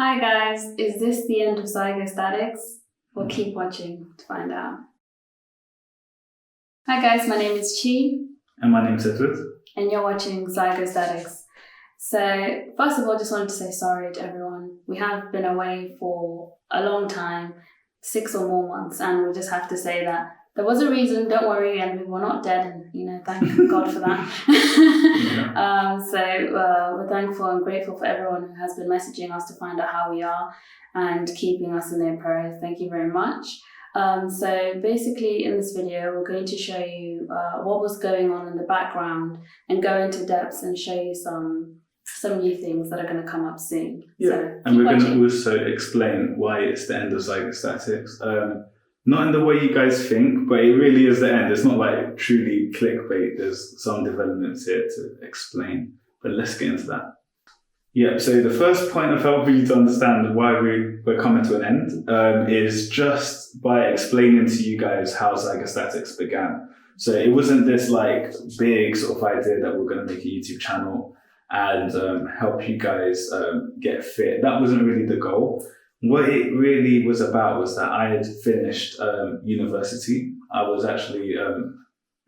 Hi guys, is this the end of Zygostatics? Well, keep watching to find out. Hi guys, my name is Chi. And my name's Edward. And you're watching Zygostatics. So, first of all, just wanted to say sorry to everyone. We have been away for a long time, 6 or more months, and we just have to say that there was a reason, don't worry, and we were not dead, and thank God for that. We're thankful and grateful for everyone who has been messaging us to find out how we are and keeping us in their prayers. Thank you very much. So basically in this video, we're going to show you what was going on in the background and go into depths and show you some new things that are going to come up soon. Yeah, so and we're going to also explain why it's the end of Zygostatics. Not in the way you guys think, but it really is the end. It's not like truly clickbait. There's some developments here to explain, but let's get into that. Yeah, so the first point of help for you to understand why we're coming to an end is just by explaining to you guys how Zygostatics began. So it wasn't this like big sort of idea that we're going to make a YouTube channel and help you guys get fit. That wasn't really the goal. What it really was about was that I had finished university. I was actually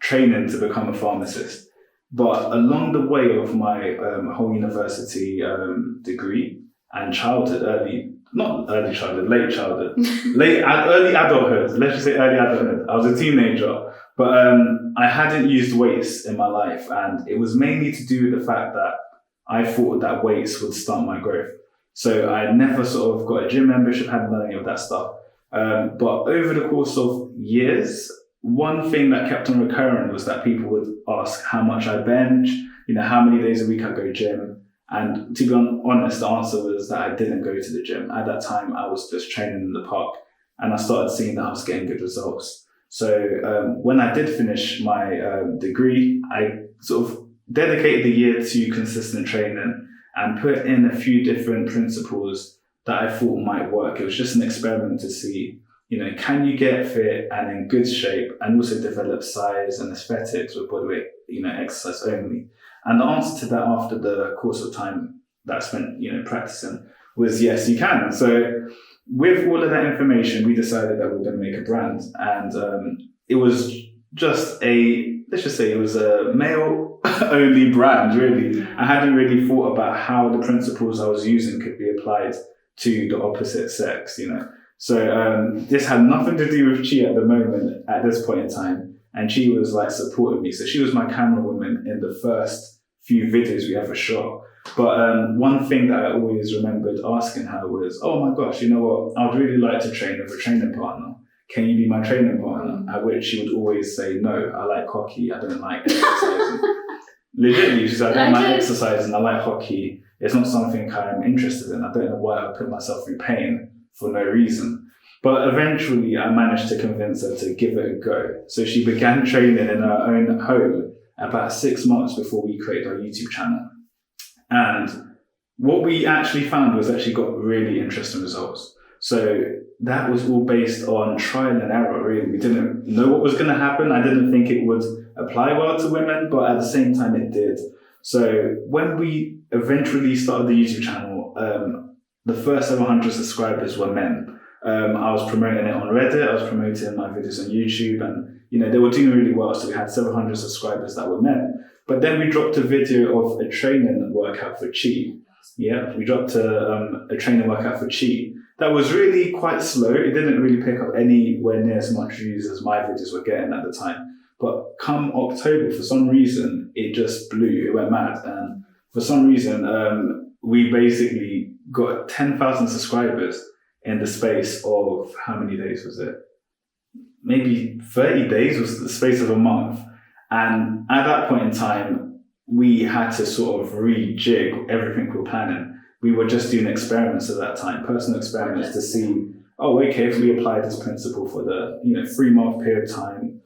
training to become a pharmacist. But along the way of my whole university degree and early adulthood, let's just say early adulthood, I was a teenager, but I hadn't used weights in my life, and it was mainly to do with the fact that I thought that weights would stunt my growth. So I never sort of got a gym membership, hadn't done any of that stuff. But over the course of years, one thing that kept on recurring was that people would ask how much I bench, how many days a week I go gym. And to be honest, the answer was that I didn't go to the gym. At that time, I was just training in the park, and I started seeing that I was getting good results. So when I did finish my degree, I sort of dedicated the year to consistent training and put in a few different principles that I thought might work. It was just an experiment to see, can you get fit and in good shape and also develop size and aesthetics with bodyweight, exercise only. And the answer to that after the course of time that I spent, practicing was yes, you can. So with all of that information, we decided that we were going to make a brand, and it was just it was a male only brand, really. I hadn't really thought about how the principles I was using could be applied to the opposite sex, So this had nothing to do with Chi at the moment, at this point in time. And Chi was like supporting me. So she was my camera woman in the first few videos we ever shot. But one thing that I always remembered asking her was, oh my gosh, you know what? I would really like to train with a training partner. Can you be my training partner? At which she would always say, no, I like hockey. I don't like exercising. Legitimately, she said, I don't like exercising. I like hockey. It's not something I'm interested in. I don't know why I put myself through pain for no reason. But eventually I managed to convince her to give it a go. So she began training in her own home about 6 months before we created our YouTube channel. And what we actually found was that she got really interesting results. So that was all based on trial and error, really. We didn't know what was going to happen. I didn't think it would apply well to women, but at the same time it did. So when we eventually started the YouTube channel, the first 700 subscribers were men. I was promoting it on Reddit, I was promoting my videos on YouTube, and they were doing really well. So we had 700 subscribers that were men. But then we dropped a video of a training workout for Chi. Yeah, we dropped a training workout for Chi. That was really quite slow. It didn't really pick up anywhere near as much views as my videos were getting at the time. But come October, for some reason, it just blew. It went mad. And for some reason, we basically got 10,000 subscribers in the space of, how many days was it? Maybe 30 days was the space of a month. And at that point in time, we had to sort of rejig everything we were planning. We were just doing experiments at that time, personal experiments to see, if we apply this principle for the 3-month period of time,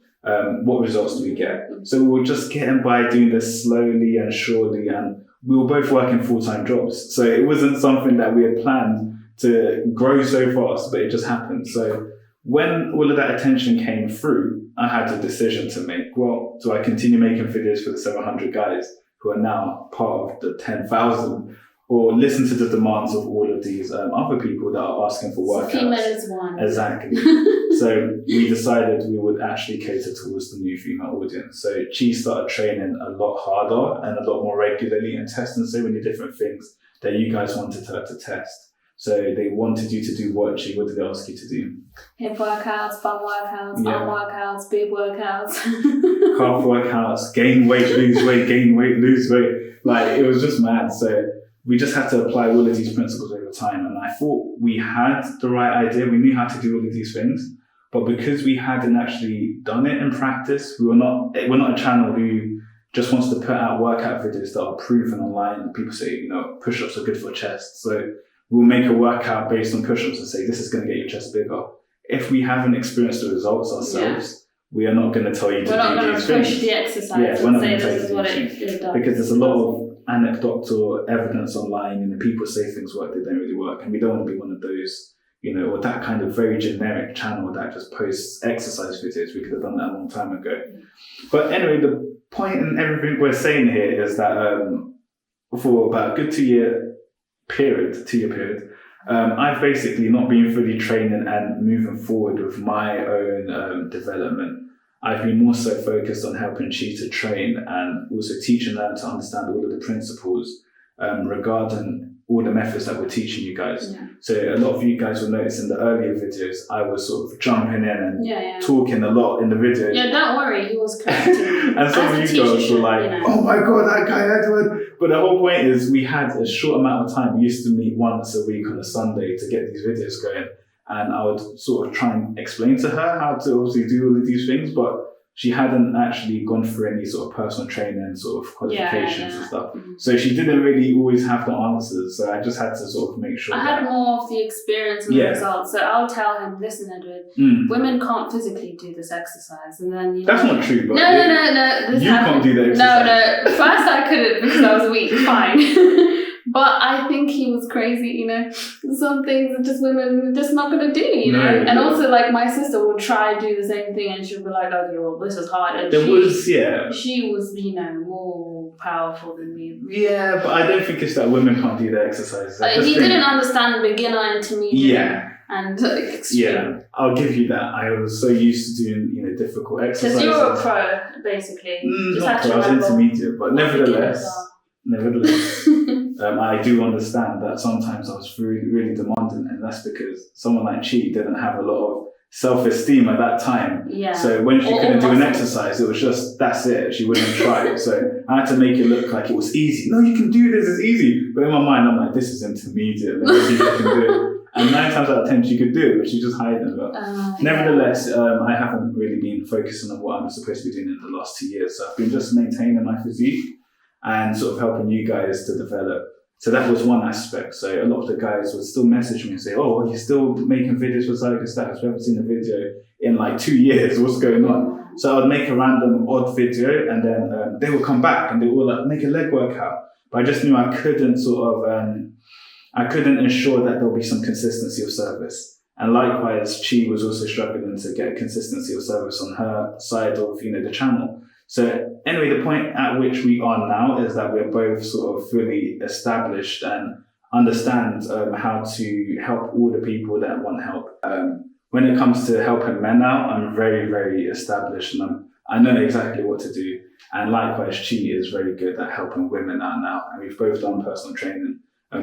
what results do we get? So we were just getting by doing this slowly and surely, and we were both working full-time jobs. So it wasn't something that we had planned to grow so fast, but it just happened. So when all of that attention came through, I had a decision to make. Well, do I continue making videos for the 700 guys who are now part of the 10,000? or listen to the demands of all of these other people that are asking for workouts. Female is one. Exactly. So we decided we would actually cater towards the new female audience. So Chi started training a lot harder and a lot more regularly and testing so many different things that you guys wanted her to test. So they wanted you to do what, Chi? What did they ask you to do? Hip workouts, bum workouts, arm workouts, boob workouts. Calf workouts, gain weight, lose weight, gain weight, lose weight. Like, it was just mad. So we just had to apply all of these principles over time. And I thought we had the right idea. We knew how to do all of these things. But because we hadn't actually done it in practice, we're not a channel who just wants to put out workout videos that are proven online. People say, push-ups are good for chest. So we'll make a workout based on push-ups and say, this is going to get your chest bigger. If we haven't experienced the results ourselves, we are not going to tell you to do these things. We're not going to push the exercise and say this is what it does. Because there's a lot of anecdotal evidence online, people say things work, they don't really work. And we don't want to be one of those, or that kind of very generic channel that just posts exercise videos. We could have done that a long time ago. But anyway, the point in everything we're saying here is that for about a good 2 year period, I've basically not been fully training and moving forward with my own development. I've been more so focused on helping Chi to train and also teaching them to understand all of the principles regarding all the methods that we're teaching you guys. Yeah. So a lot of you guys will notice in the earlier videos, I was sort of jumping in and talking a lot in the videos. Yeah, don't worry, he was correcting. And some of you girls were like, oh my God, that guy Edward. But the whole point is we had a short amount of time. We used to meet once a week on a Sunday to get these videos going. And I would sort of try and explain to her how to obviously do all of these things, but she hadn't actually gone through any sort of personal training, sort of qualifications and stuff. Mm-hmm. So she didn't really always have the answers. So I just had to sort of make sure. I had more of the experience and the results. So I'll tell him, listen, Edward, women can't physically do this exercise. And then, That's not true, but No. You can't do that exercise. No. First I couldn't because I was weak. Fine. But I think he was crazy, Some things are just women just not going to do, No, and also, like, my sister would try to do the same thing and she'd be like, okay, well, this is hard. And she was, more powerful than me. Yeah, but I don't think it's that women can't do the exercises. He didn't understand beginner, intermediate, and extreme. Yeah, I'll give you that. I was so used to doing, difficult exercises. Because you were a pro, basically. Not pro, I was intermediate, but nevertheless, I do understand that sometimes I was really, really demanding, and that's because someone like Chi didn't have a lot of self-esteem at that time. Yeah. So when she couldn't do an exercise, it was just, that's it. She wouldn't try. So I had to make it look like it was easy. No, you can do this, it's easy. But in my mind, I'm like, this is intermediate. Let me see if I can do it. And 9 times out of 10, she could do it, but she just hiding. But nevertheless, I haven't really been focusing on what I'm supposed to be doing in the last 2 years. So I've been just maintaining my physique and sort of helping you guys to develop. So that was one aspect. So a lot of the guys would still message me and say, oh, you're still making videos for Zygostatus. We haven't seen a video in like 2 years. What's going on? So I would make a random odd video and then they would come back and they would like make a leg workout. But I just knew I couldn't I couldn't ensure that there'll be some consistency of service. And likewise, Chi was also struggling to get consistency of service on her side of, the channel. So anyway, the point at which we are now is that we're both sort of fully established and understand how to help all the people that want help. When it comes to helping men out, I'm very, very established and I know exactly what to do. And likewise, Chi is very good at helping women out now. And we've both done personal training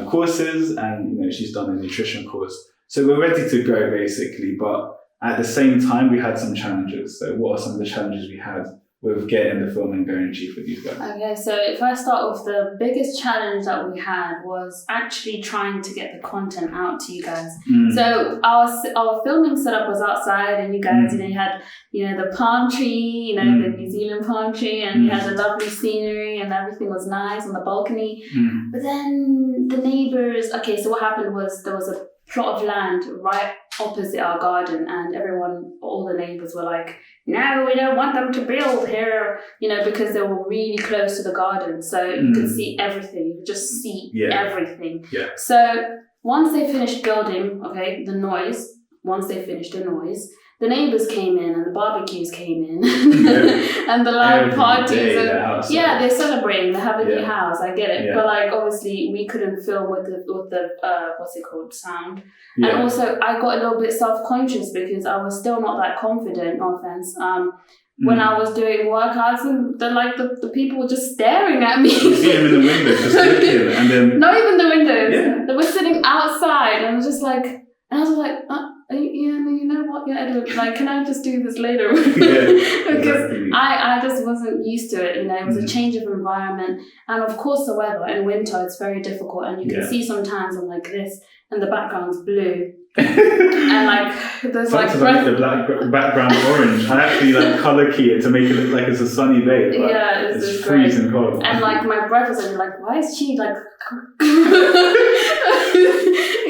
courses and, she's done a nutrition course. So we're ready to go basically, but at the same time, we had some challenges. So what are some of the challenges we had with getting the film and going cheap for these guys? Okay, so if I start with the biggest challenge that we had was actually trying to get the content out to you guys. So our filming setup was outside, and you guys, you had, the palm tree, the New Zealand palm tree, and you had the lovely scenery, and everything was nice on the balcony. But then the neighbors. Okay, so what happened was there was a plot of land right opposite our garden, and all the neighbors were like, no, we don't want them to build here, because they were really close to the garden. So you could see everything. You could just see everything. Yeah. So once they finished building, once they finished the noise, the neighbours came in and the barbecues came in and the loud Every parties. day And, they're outside. yeah, they're celebrating. They have a new Yeah. house. I get it, Yeah. but like obviously we couldn't film with the what's it called, sound. Yeah. And also I got a little bit self-conscious because I was still not that confident. No offense. When I was doing workouts and the people were just staring at me. You see them in the window just looking, and then Not even the windows. Yeah. They were sitting outside, and I was just like, and I was like, yeah, you know what, yeah, Edward, like, can I just do this later? Because exactly. I just wasn't used to it. You know, it was a change of environment, and of course the weather in winter it's very difficult, and you can see sometimes I'm like this, and the background's blue. And like there's Sometimes like I make the background orange. I actually like colour key it to make it look like it's a sunny day. But yeah, it's just freezing cold. And like my breath was like, why is she like?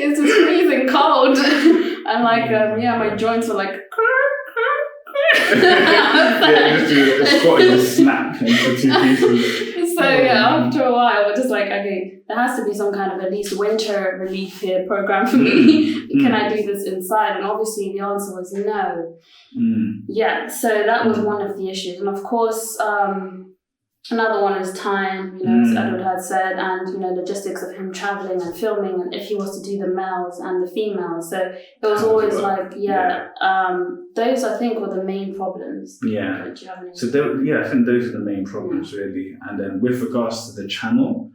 It's just freezing cold, and like my joints were like. Yeah, just do a squat and just snap into 2 pieces. So yeah, after a while, we're just like, okay, there has to be some kind of at least winter relief here program for me. Can I do this inside? And obviously the answer was no. Yeah, so that was one of the issues. And of course, another one is time, you know, as Edward had said, and, you know, logistics of him traveling and filming, and if he was to do the males and the females. So it was always like, those I think were the main problems. Yeah. Do you have any? So I think those are the main problems really. And then with regards to the channel,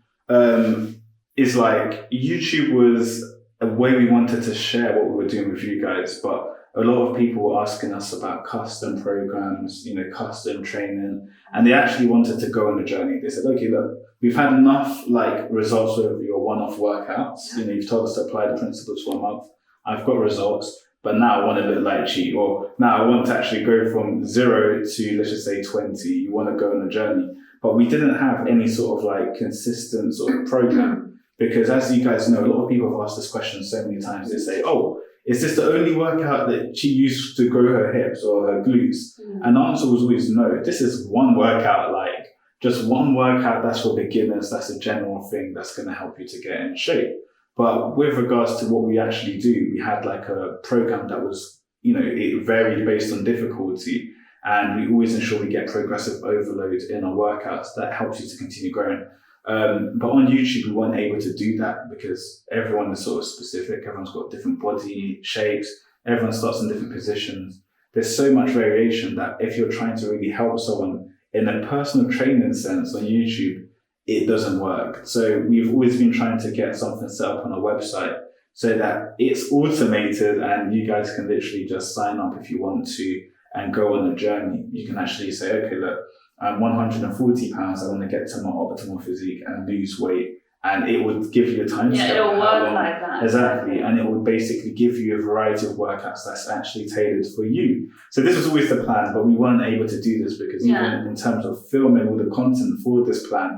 it's like YouTube was a way we wanted to share what we were doing with you guys, but a lot of people were asking us about custom programs, you know, custom training, and they actually wanted to go on the journey. They said, okay, look, we've had enough like results with your one-off workouts. You know, you've told us to apply the principles for a month. I've got results, but now I want to look like Chi, or now I want to actually go from 0 to, let's just say 20. You want to go on the journey. But we didn't have any sort of like consistent sort of program, because as you guys know, a lot of people have asked this question so many times. They say, oh, is this the only workout that she used to grow her hips or her glutes? And the answer was always no. This is one workout, like just one workout that's for beginners. That's a general thing that's going to help you to get in shape. But with regards to what we actually do, we had like a program that was, you know, it varied based on difficulty. And we always ensure we get progressive overload in our workouts. That helps you to continue growing. But on YouTube, we weren't able to do that because everyone is sort of specific. Everyone's got different body shapes. Everyone starts in different positions. There's so much variation that if you're trying to really help someone in a personal training sense on YouTube, it doesn't work. So we've always been trying to get something set up on our website so that it's automated and you guys can literally just sign up if you want to and go on a journey. You can actually say, okay, look, I'm 140 pounds. I want to get to my optimal physique and lose weight. And it would give you a time scale. Yeah, it'll work like that. Exactly. And it would basically give you a variety of workouts that's actually tailored for you. So this was always the plan, but we weren't able to do this because even in terms of filming all the content for this plan,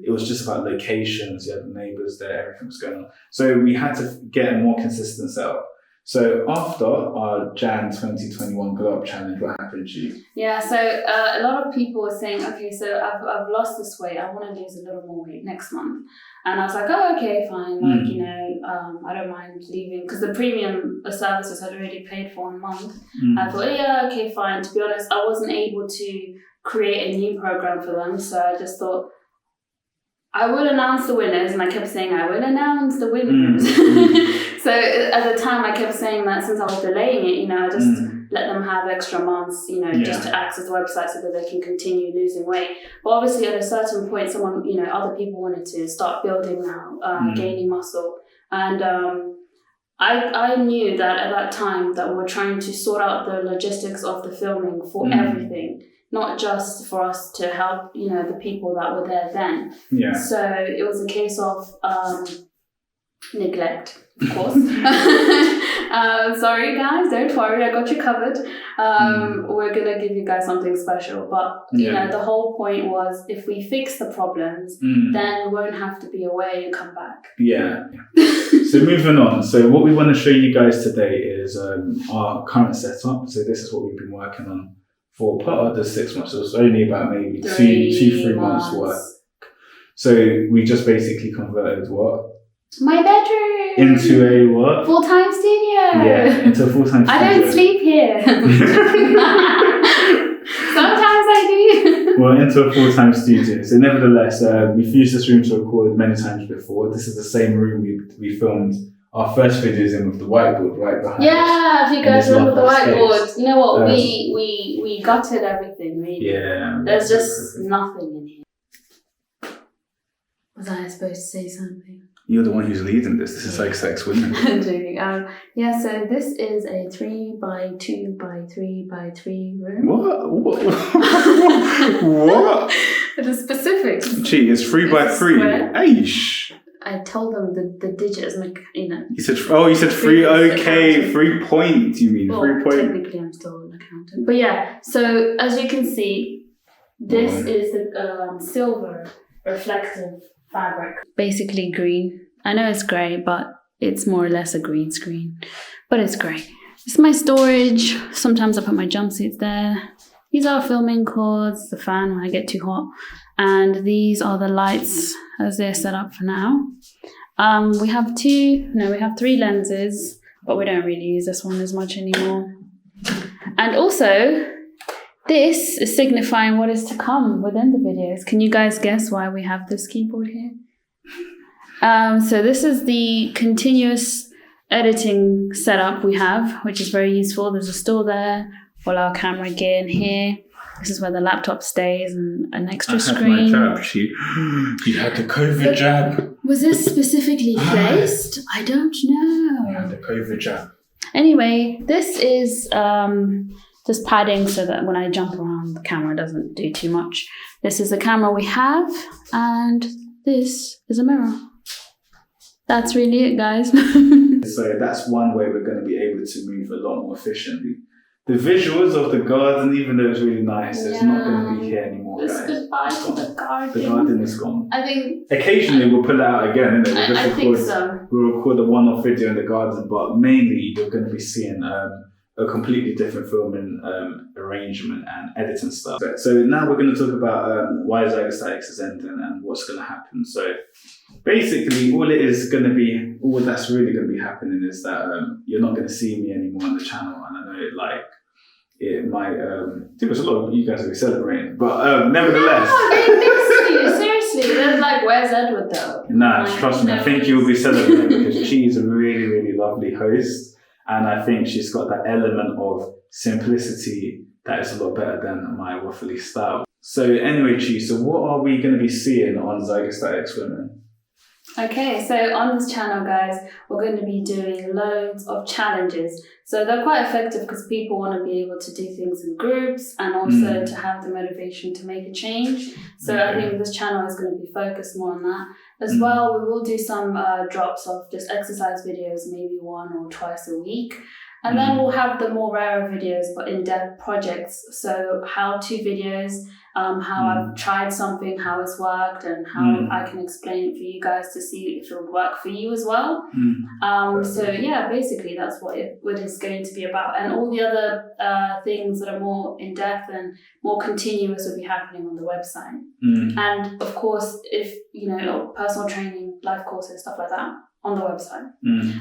it was just about locations. You had the neighbours there, everything was going on. So we had to get a more consistent setup. So after our Jan 2021 Glow Up Challenge, what happened to you? Yeah, so a lot of people were saying, okay, so I've lost this weight. I want to lose a little more weight next month. And I was like, oh, okay, fine. Like, you know, I don't mind leaving because the premium services had already paid for a month. I thought, yeah, okay, fine. To be honest, I wasn't able to create a new program for them. So I just thought, I will announce the winners. And I kept saying, I will announce the winners. So at the time, I kept saying that since I was delaying it, you know, I just let them have extra months, you know, just to access the website so that they can continue losing weight. But obviously, at a certain point, someone, you know, other people wanted to start building now, gaining muscle. And I knew that at that time that we were trying to sort out the logistics of the filming for everything, not just for us to help, you know, the people that were there then. Yeah. So it was a case of neglect. Of course. Sorry guys, don't worry, I got you covered. We're gonna give you guys something special. But you know, the whole point was if we fix the problems, then we won't have to be away and come back. Yeah. So moving on. So what we want to show you guys today is our current setup. So this is what we've been working on for part of the 6 months. So it's only about maybe 3 months work. So we just basically converted what? My bedroom! into a what? Full-time studio. Yeah, into a full-time studio. I don't sleep here. Sometimes I do. Well, into a full-time studio. So nevertheless, we've used this room to record many times before. This is the same room we filmed our first videos in with the whiteboard right behind us. Yeah, if you guys And remember the this lovely whiteboard. space. You know what? Um, We gutted everything, really. Yeah. There's just nothing in here. Was I supposed to say something? You're the one who's leading this. This is like sex women. I'm joking. Yeah, so this is a 3x2x3x3 room. What? What? The specifics. Gee, it's 3x3. Square. Aish. I told them the digits, like, you know. You said 3. Okay, 3 points. You mean Well, 3 points? technically, I'm still an accountant. But yeah, so as you can see, this is the silver reflective fabric. Basically green. I know it's grey, but it's more or less a green screen. But it's grey. It's my storage. Sometimes I put my jumpsuits there. These are filming cords, the fan when I get too hot. And these are the lights as they're set up for now. We have 3 lenses, but we don't really use this one as much anymore. And also, this is signifying what is to come within the videos. Can you guys guess why we have this keyboard here? So this is the continuous editing setup we have, which is very useful. There's a store there, all our camera gear in here. This is where the laptop stays and an extra screen. My jab. You had the COVID jab. Was this specifically placed? I don't know. You had the COVID jab. Anyway, this is just padding so that when I jump around, the camera doesn't do too much. This is the camera we have, and this is a mirror. That's really it, guys. So that's one way we're going to be able to move a lot more efficiently. The visuals of the garden, even though it's really nice, it's not going to be here anymore, It's guys. goodbye It's to gone. the garden. The garden is gone. I think. Occasionally we'll pull it out again, innit? I think so. We'll record a one-off video in the garden, but mainly you're going to be seeing a completely different filming arrangement and editing stuff. So now we're going to talk about why Zygostatics is ending and what's going to happen. So basically, all that's really going to be happening is that you're not going to see me anymore on the channel, and I know it might. There was a lot of you guys will be celebrating, but nevertheless. No, they missed you. Seriously, they're like, "Where's Edward though?" Nah, Like, trust me. I think you'll be celebrating because she's a really, really lovely host, and I think she's got that element of simplicity that is a lot better than my waffly style. So anyway, Chi, so what are we going to be seeing on Zygostatics Women? Okay, so on this channel, guys, we're going to be doing loads of challenges. So they're quite effective because people want to be able to do things in groups and also to have the motivation to make a change. So I think this channel is going to be focused more on that. As well, we will do some drops of just exercise videos, maybe 1 or twice a week. And then we'll have the more rarer videos, but in-depth projects. So how-to videos, how I've tried something, how it's worked, and how I can explain it for you guys to see if it would work for you as well. So yeah, basically that's what it is going to be about. And all the other things that are more in-depth and more continuous will be happening on the website. And of course, if, personal training, life courses, stuff like that, on the website.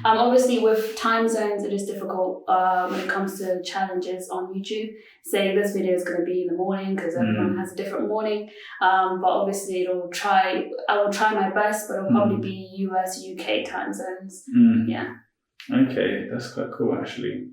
Obviously, with time zones, it is difficult when it comes to challenges on YouTube. Say this video is going to be in the morning because everyone has a different morning. But obviously, I will try my best, but it'll probably be US, UK time zones. Yeah. Okay, that's quite cool actually.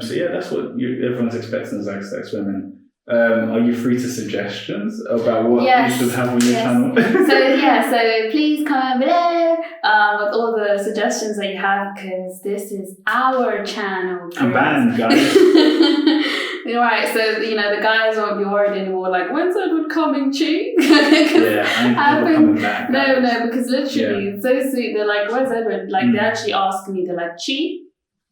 So yeah, that's what everyone's expecting Zygostatics Women. Are you free to suggestions about what you should have on your channel? So please comment below with all the suggestions that you have, because this is our channel. I'm banned, guys. Right, so the guys won't be worried anymore. Like, when's Edward coming, Chi? Yeah, I'm never coming back. No, because literally, it's so sweet. They're like, "Where's Edward?" Like, they actually ask me. They're like, "Chi,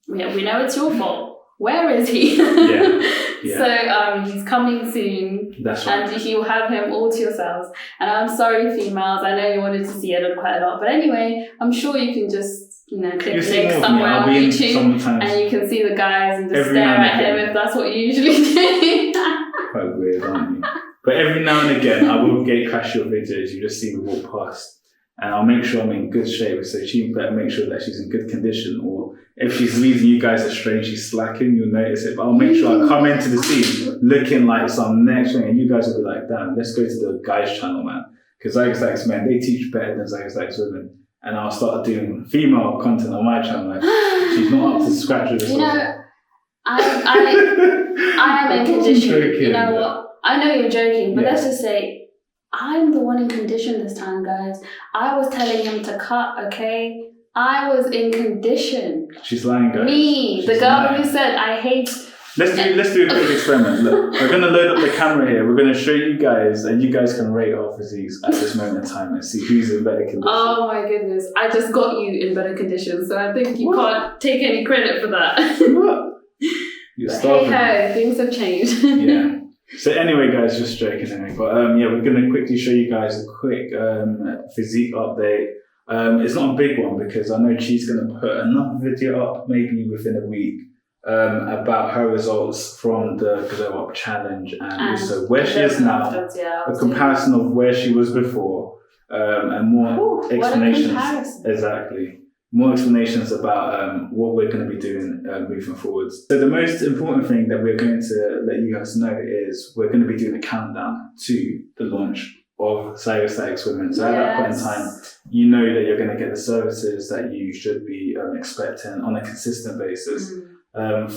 we know it's your fault. Where is he?" So he's coming soon. That's right. And you'll have him all to yourselves. And I'm sorry, females. I know you wanted to see Edward quite a lot, but anyway, I'm sure you can just click the link somewhere on YouTube, and you can see the guys and just stare at him if that's what you usually do. Quite weird, aren't you? But every now and again, I will gate crash your videos. You just see me walk past, and I'll make sure I'm in good shape. So she better make sure that she's in good condition, or if she's leading you guys astray, she's slacking, you'll notice it. But I'll make sure I come into the scene looking like some next thing, and you guys will be like, damn, let's go to the guys channel, man. Because Zygosax men, they teach better than Zygosax women. And I'll start doing female content on my channel. Like, she's not up to scratch with this. You know, I am in condition. Joking, you know what? I know you're joking, but Yeah. let's just say I'm the one in condition this time, guys. I was telling him to cut, okay? I was in condition. She's lying, guys. Me, She's the girl lying. who said I hate. Let's do a quick experiment. Look, we're gonna load up the camera here. We're gonna show you guys, and you guys can rate our physiques at this moment in time and see who's in better condition. Oh my goodness! I just got you in better condition, so I think you can't take any credit for that. What? You're But starving. hey ho, things have changed. Yeah. So anyway, guys, just joking anyway. But yeah, we're gonna quickly show you guys a quick physique update. It's not a big one because I know she's gonna put another video up maybe within a week about her results from the Glow Up Challenge and also where she is now, a comparison of where she was before, and more explanations. What a comparison. Exactly. More explanations about what we're going to be doing moving forwards. So the most important thing that we're going to let you guys know is we're going to be doing a countdown to the launch of Zygosax Women. So at that point in time, you know that you're going to get the services that you should be expecting on a consistent basis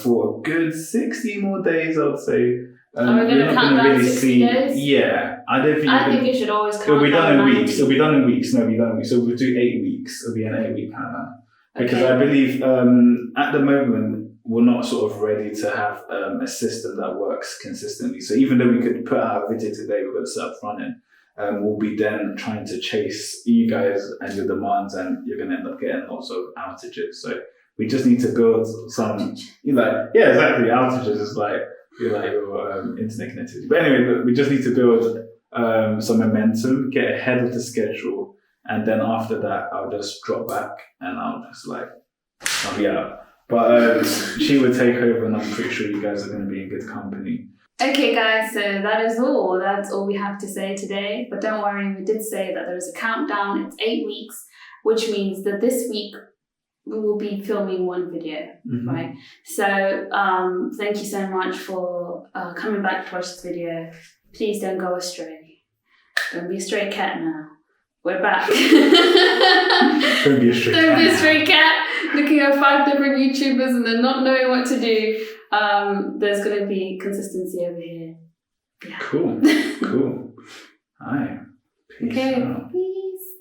for a good 60 more days, I would say. Are we going to count down 60 days? Yeah, I don't think. I think you should always count It'll be done in 90. weeks. It'll be done in weeks. No, it'll be done in weeks. So we'll do 8 weeks. It'll be an 8-week countdown. Because Okay. I believe at the moment we're not sort of ready to have a system that works consistently. So even though we could put out a video today, we've got to set up front end. We'll be then trying to chase you guys and your demands, and you're going to end up getting lots of outages. So we just need to build some, yeah, exactly. Outages is like your internet connectivity. But anyway, look, we just need to build some momentum, get ahead of the schedule, and then after that, I'll just drop back and I'll be out. But she would take over, and I'm pretty sure you guys are going to be in good company. Okay, guys, so that is all. That's all we have to say today. But don't worry, we did say that there is a countdown. It's 8 weeks, which means that this week we will be filming one video, right? So thank you so much for coming back to watch this video. Please don't go astray. Don't be a stray cat now. We're back. Don't be a stray Don't cat. be a stray cat looking at 5 different YouTubers and then not knowing what to do. There's going to be consistency over here. Yeah. Cool. All right. Peace Okay. out. Peace.